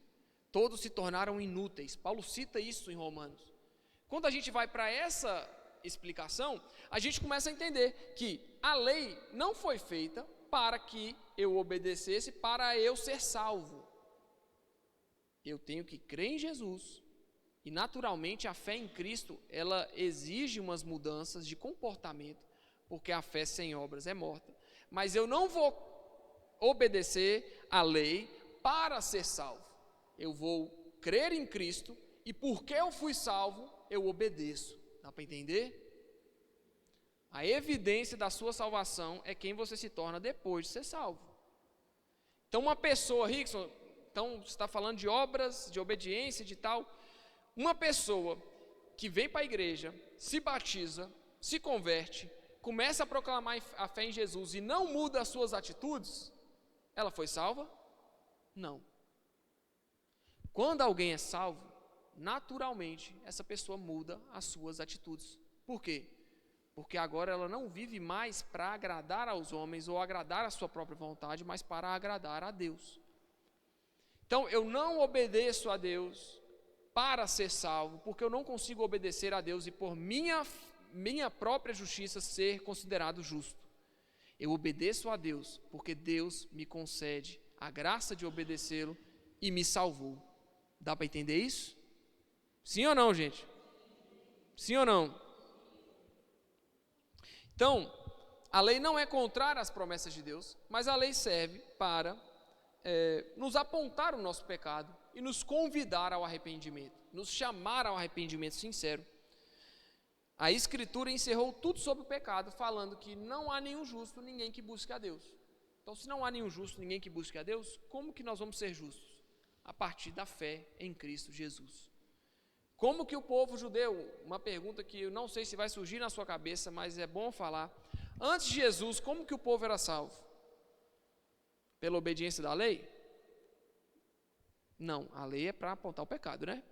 Todos se tornaram inúteis. Paulo cita isso em Romanos. Quando a gente vai para essa explicação, a gente começa a entender que a lei não foi feita para que eu obedecesse, para eu ser salvo. Eu tenho que crer em Jesus. E naturalmente a fé em Cristo, ela exige umas mudanças de comportamento, porque a fé sem obras é morta. Mas eu não vou obedecer à lei para ser salvo. Eu vou crer em Cristo e porque eu fui salvo, eu obedeço. Dá para entender? A evidência da sua salvação é quem você se torna depois de ser salvo. Então uma pessoa, Rickson, então você está falando de obras, de obediência, de tal. Uma pessoa que vem para a igreja, se batiza, se converte, começa a proclamar a fé em Jesus e não muda as suas atitudes, ela foi salva? Não. Quando alguém é salvo, naturalmente essa pessoa muda as suas atitudes. Por quê? Porque agora ela não vive mais para agradar aos homens ou agradar a sua própria vontade, mas para agradar a Deus. Então eu não obedeço a Deus para ser salvo, porque eu não consigo obedecer a Deus e por minha própria justiça ser considerado justo. Eu obedeço a Deus porque Deus me concede a graça de obedecê-lo e me salvou. Dá para entender isso? Sim ou não, gente? Sim ou não? Então, a lei não é contrária às promessas de Deus, mas a lei serve para nos apontar o nosso pecado e nos convidar ao arrependimento, nos chamar ao arrependimento sincero. A Escritura encerrou tudo sobre o pecado, falando que não há nenhum justo, ninguém que busque a Deus. Então, se não há nenhum justo, ninguém que busque a Deus, como que nós vamos ser justos? A partir da fé em Cristo Jesus. Como que o povo judeu, uma pergunta que eu não sei se vai surgir na sua cabeça, mas é bom falar. Antes de Jesus, como que o povo era salvo? Pela obediência da lei? Não, a lei é para apontar o pecado, né?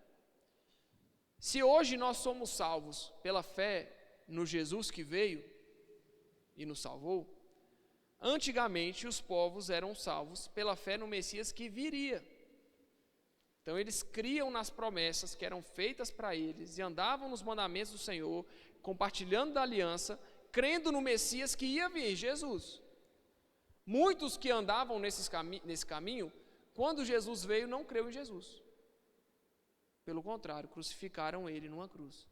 Se hoje nós somos salvos pela fé no Jesus que veio e nos salvou, antigamente os povos eram salvos pela fé no Messias que viria. Então eles criam nas promessas que eram feitas para eles e andavam nos mandamentos do Senhor, compartilhando da aliança, crendo no Messias que ia vir, Jesus. Muitos que andavam nesse caminho, quando Jesus veio, não creu em Jesus. Pelo contrário, crucificaram ele numa cruz.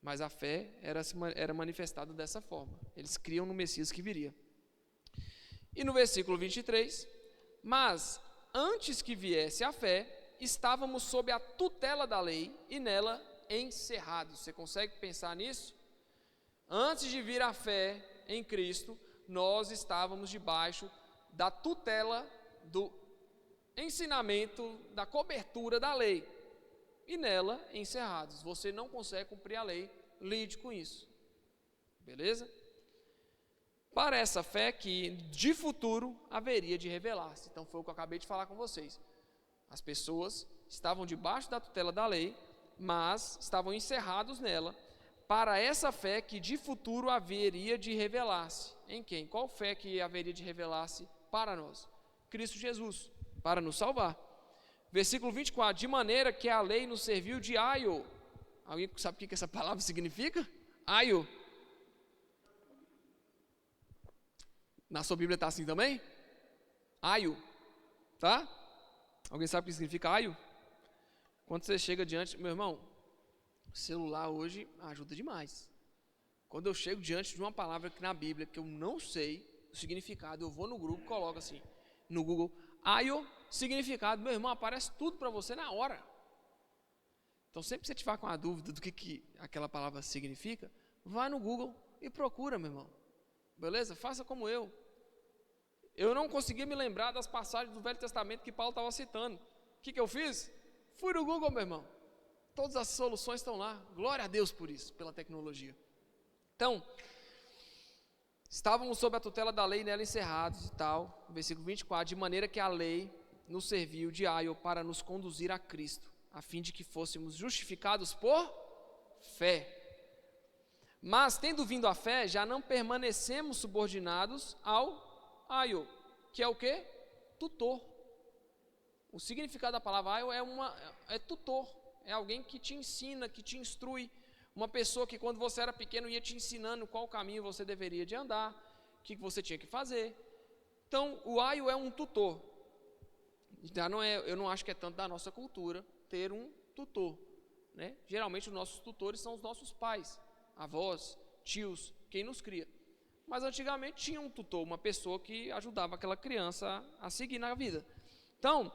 Mas a fé era manifestada dessa forma. Eles criam no Messias que viria. E no versículo 23, mas antes que viesse a fé, estávamos sob a tutela da lei e nela encerrados. Você consegue pensar nisso? Antes de vir a fé em Cristo, nós estávamos debaixo da tutela do ensinamento, da cobertura da lei. E nela encerrados. Você não consegue cumprir a lei, lide com isso. Beleza? Para essa fé que de futuro haveria de revelar-se. Então foi o que eu acabei de falar com vocês. As pessoas estavam debaixo da tutela da lei, mas estavam encerrados nela, para essa fé que de futuro haveria de revelar-se. Em quem? Qual fé que haveria de revelar-se para nós? Cristo Jesus, para nos salvar. Versículo 24, de maneira que a lei nos serviu de aio. Alguém sabe o que essa palavra significa? Aio. Na sua Bíblia está assim também? Aio, tá? Alguém sabe o que significa aio? Quando você chega diante, meu irmão, o celular hoje ajuda demais. Quando eu chego diante de uma palavra que na Bíblia que eu não sei o significado, eu vou no grupo e coloco assim, no Google, aio, significado, meu irmão, aparece tudo para você na hora. Então sempre que você tiver com a dúvida do que aquela palavra significa, vá no Google e procura, meu irmão. Beleza? Faça como eu. Eu não conseguia me lembrar das passagens do Velho Testamento que Paulo estava citando. O que eu fiz? Fui no Google, meu irmão. Todas as soluções estão lá. Glória a Deus por isso, pela tecnologia. Então, estávamos sob a tutela da lei e nela encerrados e tal. Versículo 24, de maneira que a lei nos serviu de aio para nos conduzir a Cristo, a fim de que fôssemos justificados por fé. Mas, tendo vindo a fé, já não permanecemos subordinados ao aio, que é o quê? Tutor. O significado da palavra aio é tutor, é alguém que te ensina, que te instrui. Uma pessoa que quando você era pequeno ia te ensinando qual caminho você deveria de andar, o que você tinha que fazer. Então, o aio é um tutor. Já não é, eu não acho que é tanto da nossa cultura ter um tutor, né? Geralmente os nossos tutores são os nossos pais, avós, tios, quem nos cria. Mas antigamente tinha um tutor, uma pessoa que ajudava aquela criança a seguir na vida. Então,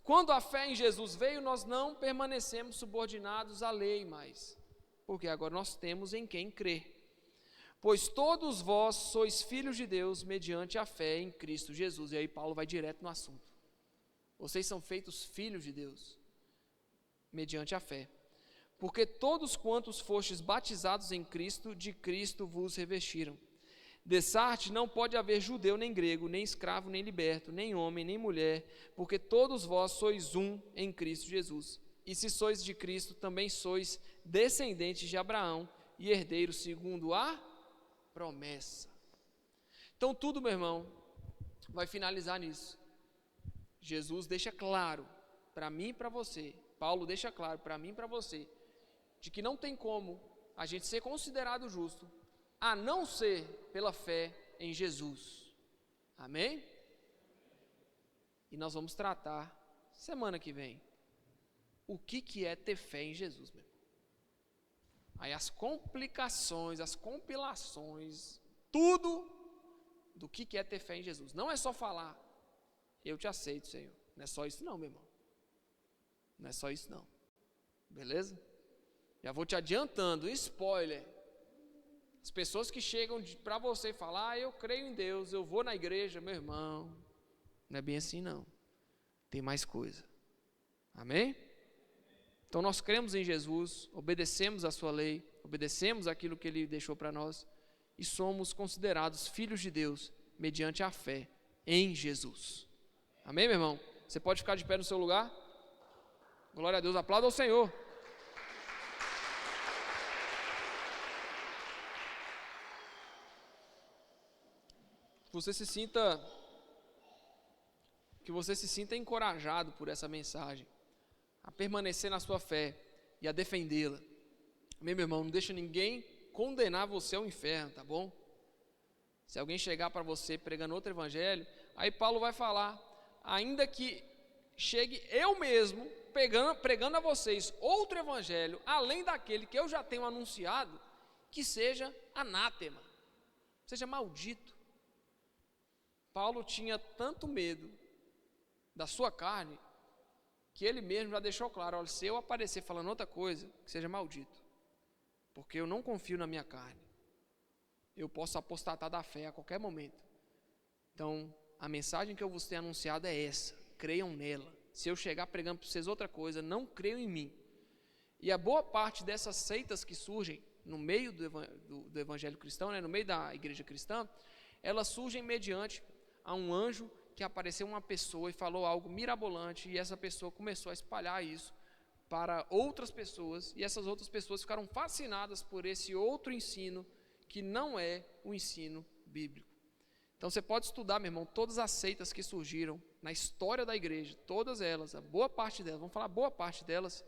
quando a fé em Jesus veio, nós não permanecemos subordinados à lei mais, porque agora nós temos em quem crer. Pois todos vós sois filhos de Deus mediante a fé em Cristo Jesus. E aí Paulo vai direto no assunto. Vocês são feitos filhos de Deus mediante a fé. Porque todos quantos fostes batizados em Cristo, de Cristo vos revestiram. Dessarte não pode haver judeu nem grego, nem escravo nem liberto, nem homem nem mulher, porque todos vós sois um em Cristo Jesus. E se sois de Cristo, também sois descendentes de Abraão e herdeiros segundo a promessa. Então tudo, meu irmão, vai finalizar nisso. Jesus deixa claro para mim e para você, Paulo deixa claro para mim e para você, de que não tem como a gente ser considerado justo, a não ser pela fé em Jesus. Amém? E nós vamos tratar, semana que vem, o que é ter fé em Jesus, meu irmão. Aí as complicações, as compilações, tudo do que é ter fé em Jesus. Não é só falar, eu te aceito, Senhor. Não é só isso não, meu irmão. Não é só isso não. Beleza? Já vou te adiantando, spoiler. As pessoas que chegam para você e falam, eu creio em Deus, eu vou na igreja, meu irmão. Não é bem assim não. Tem mais coisa. Amém? Então nós cremos em Jesus, obedecemos a sua lei, obedecemos aquilo que Ele deixou para nós e somos considerados filhos de Deus mediante a fé em Jesus. Amém, meu irmão? Você pode ficar de pé no seu lugar? Glória a Deus, aplauda ao Senhor. Que você se sinta encorajado por essa mensagem, a permanecer na sua fé e a defendê-la. Amém, meu irmão? Não deixa ninguém condenar você ao inferno, tá bom? Se alguém chegar para você pregando outro evangelho, aí Paulo vai falar, ainda que chegue eu mesmo pregando a vocês outro evangelho, além daquele que eu já tenho anunciado, que seja anátema, seja maldito. Paulo tinha tanto medo da sua carne, que ele mesmo já deixou claro, olha, se eu aparecer falando outra coisa, que seja maldito, porque eu não confio na minha carne, eu posso apostatar da fé a qualquer momento. Então, a mensagem que eu vos tenho anunciado é essa, creiam nela. Se eu chegar pregando para vocês outra coisa, não creiam em mim. E a boa parte dessas seitas que surgem no meio do evangelho cristão, né, no meio da igreja cristã, elas surgem mediante a um anjo que apareceu uma pessoa e falou algo mirabolante, e essa pessoa começou a espalhar isso para outras pessoas, e essas outras pessoas ficaram fascinadas por esse outro ensino, que não é o ensino bíblico. Então você pode estudar, meu irmão, todas as seitas que surgiram na história da igreja, todas elas, a boa parte delas, vamos falar boa parte delas,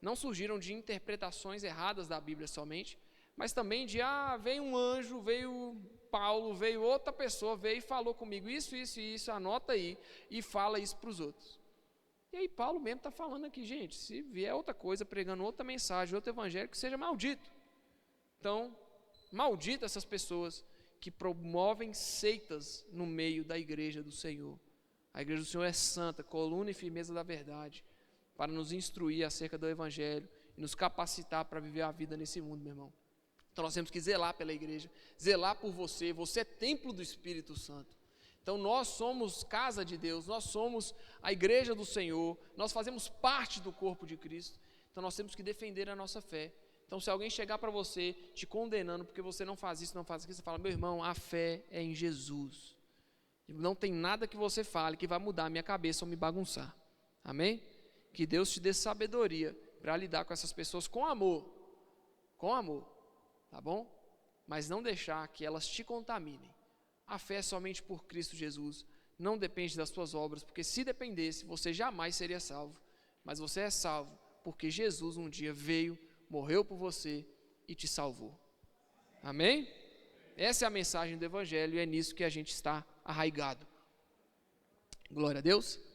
não surgiram de interpretações erradas da Bíblia somente, mas também de, veio um anjo, veio Paulo, veio outra pessoa, veio e falou comigo isso, anota aí, e fala isso para os outros. E aí Paulo mesmo está falando aqui, gente, se vier outra coisa, pregando outra mensagem, outro evangelho, que seja maldito. Então, maldito essas pessoas que promovem seitas no meio da igreja do Senhor. A igreja do Senhor é santa, coluna e firmeza da verdade, para nos instruir acerca do evangelho e nos capacitar para viver a vida nesse mundo, meu irmão. Então nós temos que zelar pela igreja, zelar por você, você é templo do Espírito Santo. Então nós somos casa de Deus, nós somos a igreja do Senhor, nós fazemos parte do corpo de Cristo, então nós temos que defender a nossa fé. Então se alguém chegar para você te condenando porque você não faz isso, não faz aquilo, você fala, meu irmão, a fé é em Jesus. Não tem nada que você fale que vai mudar a minha cabeça ou me bagunçar. Amém? Que Deus te dê sabedoria para lidar com essas pessoas com amor. Com amor. tá bom? Mas não deixar que elas te contaminem. A fé é somente por Cristo Jesus, não depende das suas obras, porque se dependesse, você jamais seria salvo. Mas você é salvo porque Jesus um dia veio, morreu por você e te salvou. Amém? Essa é a mensagem do Evangelho e é nisso que a gente está arraigado. Glória a Deus.